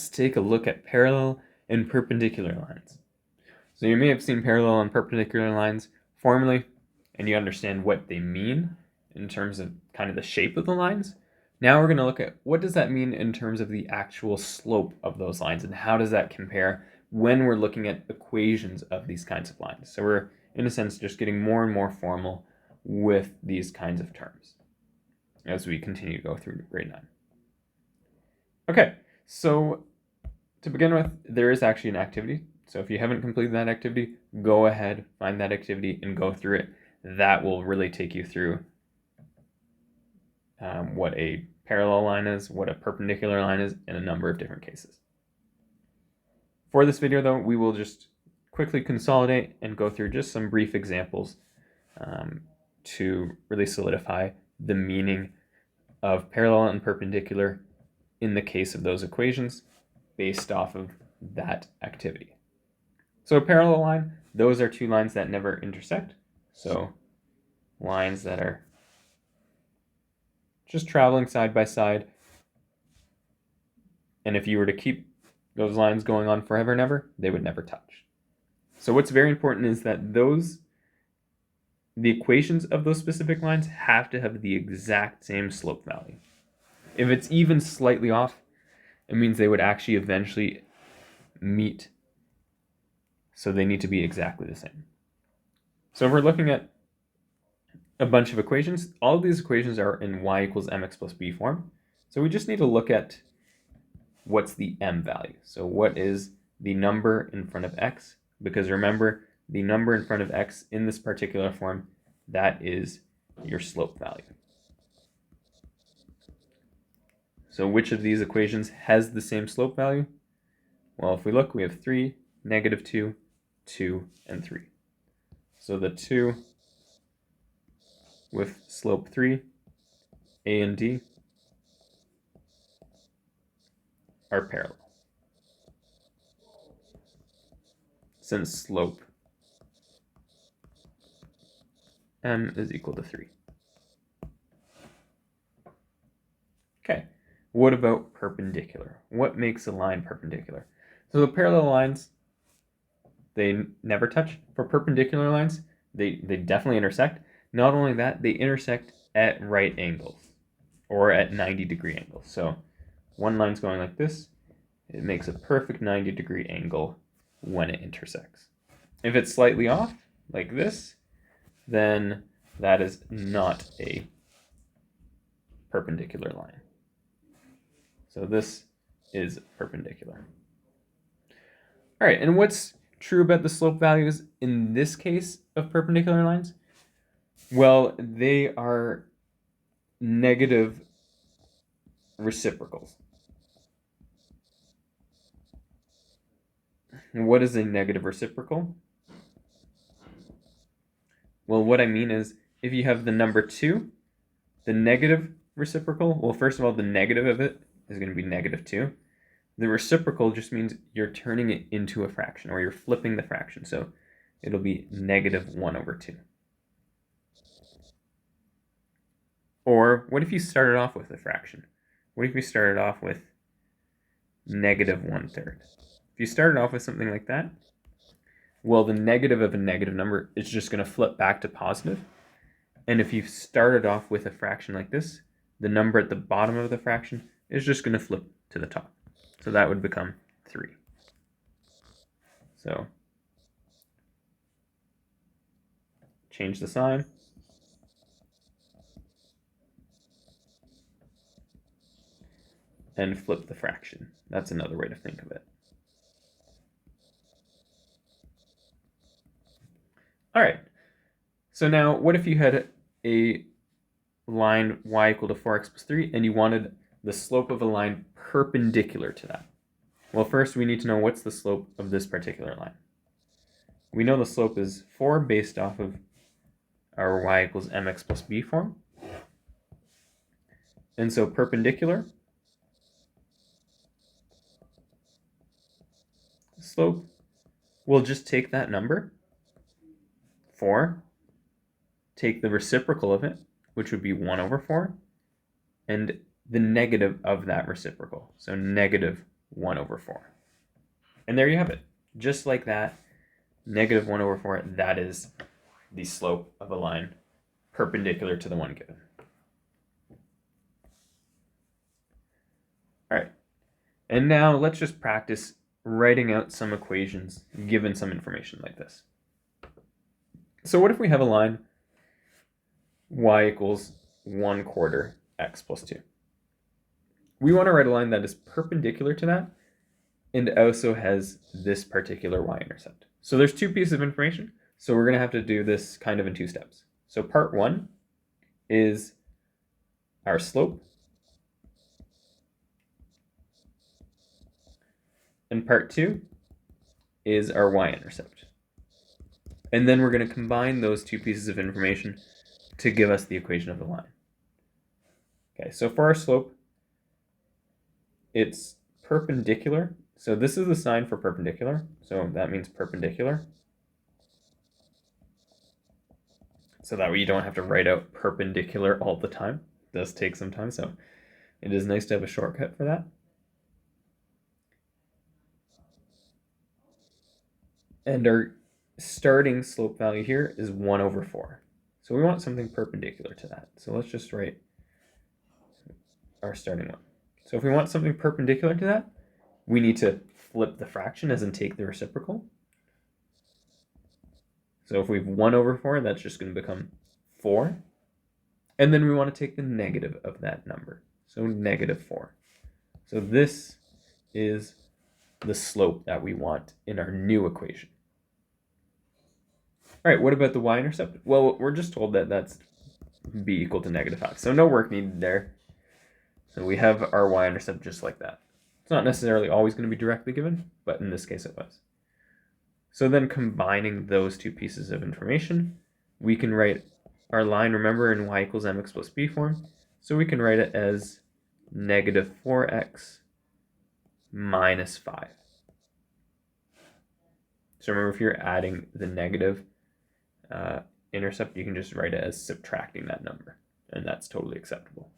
let's take a look at parallel and perpendicular lines. So you may have seen parallel and perpendicular lines formally, and you understand what they mean in terms of kind of the shape of the lines. Now we're going to look at what does that mean in terms of the actual slope of those lines, and how does that compare when we're looking at equations of these kinds of lines. So we're, in a sense, just getting more and more formal with these kinds of terms as we continue to go through grade 9. Okay, so to begin with, there is actually an activity. So if you haven't completed that activity, go ahead, find that activity, and go through it. That will really take you through what a parallel line is, what a perpendicular line is, in a number of different cases. For this video, though, we will just quickly consolidate and go through just some brief examples to really solidify the meaning of parallel and perpendicular in the case of those equations based off of that activity. So a parallel line, those are two lines that never intersect. So lines that are just traveling side by side. And if you were to keep those lines going on forever and ever, they would never touch. So what's very important is that the equations of those specific lines have to have the exact same slope value. If it's even slightly off, it means they would actually eventually meet. So they need to be exactly the same. So if we're looking at a bunch of equations, all of these equations are in y equals mx plus b form. So we just need to look at what's the m value. So what is the number in front of x? Because remember, the number in front of x in this particular form, that is your slope value. So which of these equations has the same slope value? Well, if we look, we have 3, -2, 2, and 3. So the 2 with slope 3, a and d, are parallel, since slope m is equal to 3. Okay, what about perpendicular? What makes a line perpendicular? So the parallel lines, they never touch. For perpendicular lines, they definitely intersect. Not only that, they intersect at right angles or at 90-degree angles. So one line's going like this, it makes a perfect 90-degree angle when it intersects. If it's slightly off, like this, then that is not a perpendicular line. So this is perpendicular. All right, and what's true about the slope values in this case of perpendicular lines? Well, they are negative reciprocals. What is a negative reciprocal? Well, what I mean is if you have the number 2, the negative reciprocal, well, first of all, the negative of it is going to be -2. The reciprocal just means you're turning it into a fraction, or you're flipping the fraction. So it'll be -1/2. Or what if you started off with a fraction? What if you started off with -1/3? If you started off with something like that, well, the negative of a negative number is just going to flip back to positive. And if you started off with a fraction like this, the number at the bottom of the fraction is just going to flip to the top. So that would become 3. So change the sign. And flip the fraction. That's another way to think of it. All right. So now what if you had a line y equal to 4x plus 3 and you wanted the slope of a line perpendicular to that? Well, first we need to know what's the slope of this particular line. We know the slope is 4 based off of our y equals mx plus b form. And so perpendicular slope, we'll just take that number, 4, take the reciprocal of it, which would be 1/4, and the negative of that reciprocal, so -1/4. 1 over 4. And there you have it. Just like that, negative 1 over 4, that is the slope of a line perpendicular to the one given. All right. And now let's just practice writing out some equations given some information like this. So what if we have a line y equals 1/4 x plus 2? We want to write a line that is perpendicular to that and also has this particular y-intercept. So there's two pieces of information, so we're going to have to do this kind of in two steps. So part one is our slope, and part two is our y-intercept. And then we're going to combine those two pieces of information to give us the equation of the line. Okay, so for our slope, it's perpendicular. So this is the sign for perpendicular. So that means perpendicular. So that way you don't have to write out perpendicular all the time. It does take some time, so it is nice to have a shortcut for that. And our starting slope value here is 1 over 4. So we want something perpendicular to that. So let's just write our starting one. So if we want something perpendicular to that, we need to flip the fraction, as in take the reciprocal. So if we have 1 over 4, that's just going to become 4. And then we want to take the negative of that number. So negative 4. So this is the slope that we want in our new equation. All right, what about the y-intercept? Well, we're just told that that's b equal to negative half. So no work needed there. So we have our y-intercept just like that. It's not necessarily always going to be directly given, but in this case it was. So then combining those two pieces of information, we can write our line, remember, in y equals mx plus b form. So we can write it as negative 4x minus 5. So remember, if you're adding the negative intercept, you can just write it as subtracting that number, and that's totally acceptable.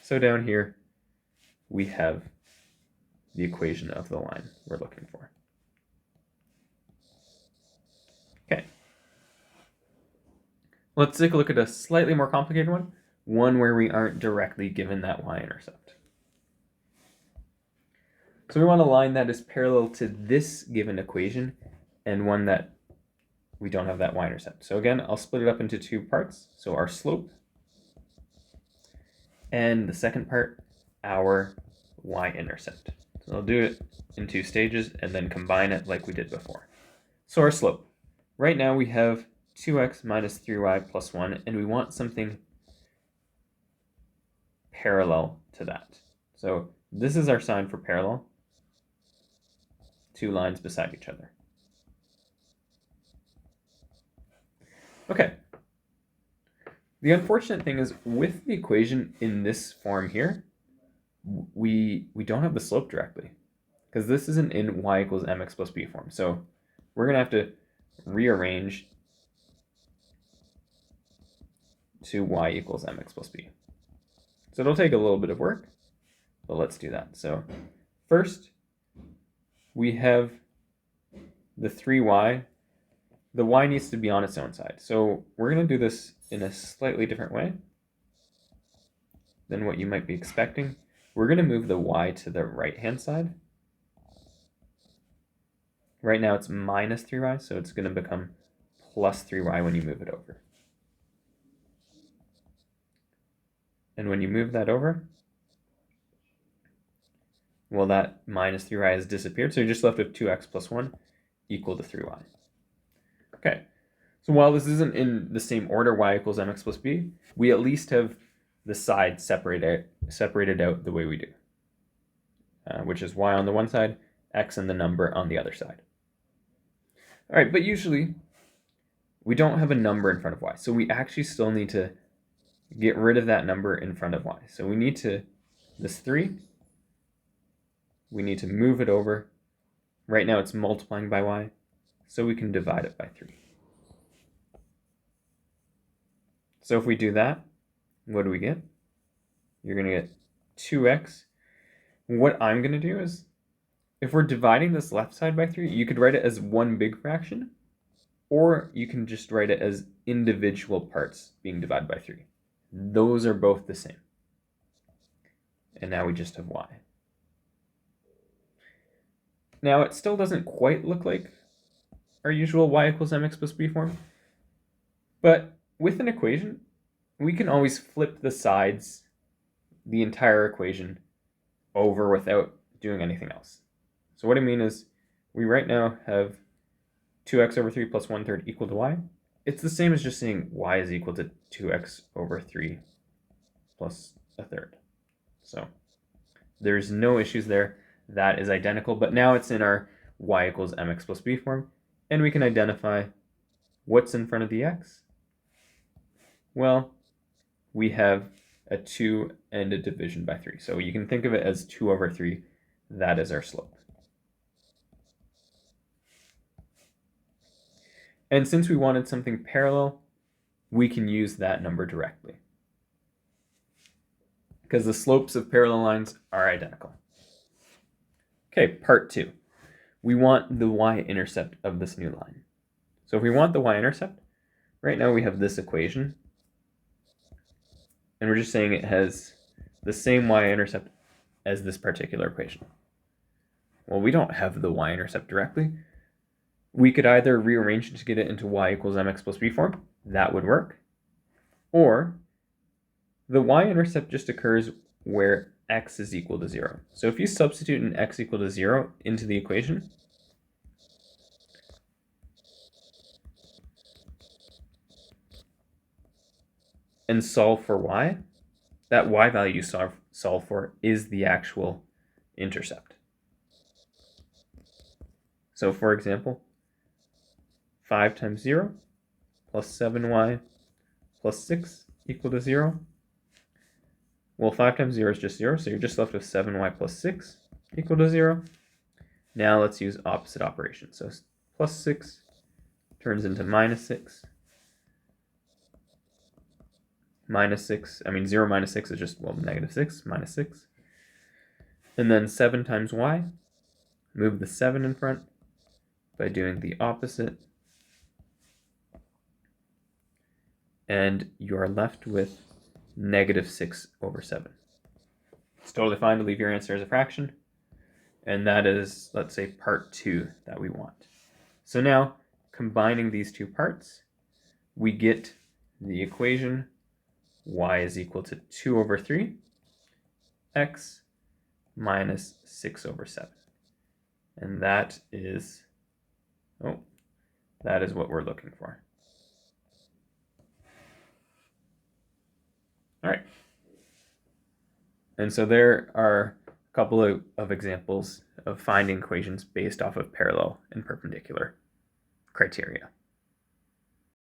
So down here, we have the equation of the line we're looking for. Okay. Let's take a look at a slightly more complicated one where we aren't directly given that y-intercept. So we want a line that is parallel to this given equation and one that we don't have that y-intercept. So again, I'll split it up into two parts. So our slope, and the second part, our y-intercept. So I'll do it in two stages and then combine it like we did before. So our slope. Right now we have 2x minus 3y plus 1, and we want something parallel to that. So this is our sign for parallel. Two lines beside each other. Okay. The unfortunate thing is, with the equation in this form here, we don't have the slope directly, because this isn't in y equals mx plus b form. So we're going to have to rearrange to y equals mx plus b. So it'll take a little bit of work, but let's do that. So first, we have the 3y. The y needs to be on its own side. So we're going to do this in a slightly different way than what you might be expecting. We're going to move the y to the right-hand side. Right now it's minus 3y, so it's going to become plus 3y when you move it over. And when you move that over, well, that minus 3y has disappeared, so you're just left with 2x plus 1 equal to 3y. Okay, so while this isn't in the same order, y equals mx plus b, we at least have the sides separated out the way we do, which is y on the one side, x and the number on the other side. All right, but usually we don't have a number in front of y, so we actually still need to get rid of that number in front of y. So we need to, this 3, we need to move it over. Right now it's multiplying by y, so we can divide it by 3. So if we do that, what do we get? You're going to get 2x what I'm going to do is, if we're dividing this left side by 3, you could write it as one big fraction, or you can just write it as individual parts being divided by 3. Those are both the same. And now we just have y. Now it still doesn't quite look like our usual y equals mx plus b form, but with an equation, we can always flip the sides, the entire equation, over without doing anything else. So what I mean is, we right now have 2x over 3 plus 1/3 equal to y. It's the same as just saying y is equal to 2x over 3 plus 1/3. So there's no issues there. That is identical, but now it's in our y equals mx plus b form, and we can identify what's in front of the x. Well, we have a 2 and a division by 3. So you can think of it as 2 over 3. That is our slope. And since we wanted something parallel, we can use that number directly, because the slopes of parallel lines are identical. Okay, part 2. We want the y-intercept of this new line. So if we want the y-intercept, right now we have this equation, and we're just saying it has the same y-intercept as this particular equation. Well, we don't have the y-intercept directly. We could either rearrange it to get it into y equals mx plus b form. That would work. Or the y-intercept just occurs where x is equal to 0. So if you substitute an x equal to 0 into the equation, and solve for y, that y value you solve for is the actual intercept. So for example, 5 times 0 plus 7y plus 6 equal to 0. Well, 5 times 0 is just 0, so you're just left with 7y plus 6 equal to 0. Now let's use opposite operation. So plus 6 turns into minus 6. Minus 6, 0 minus 6 is just, negative 6, minus 6. And then 7 times y, move the 7 in front by doing the opposite. And you are left with negative 6 over 7. It's totally fine to leave your answer as a fraction. And that is, let's say, part 2 that we want. So now, combining these two parts, we get the equation y is equal to 2 over 3 x minus 6 over 7. And that is what we're looking for. All right. And so there are a couple of examples of finding equations based off of parallel and perpendicular criteria.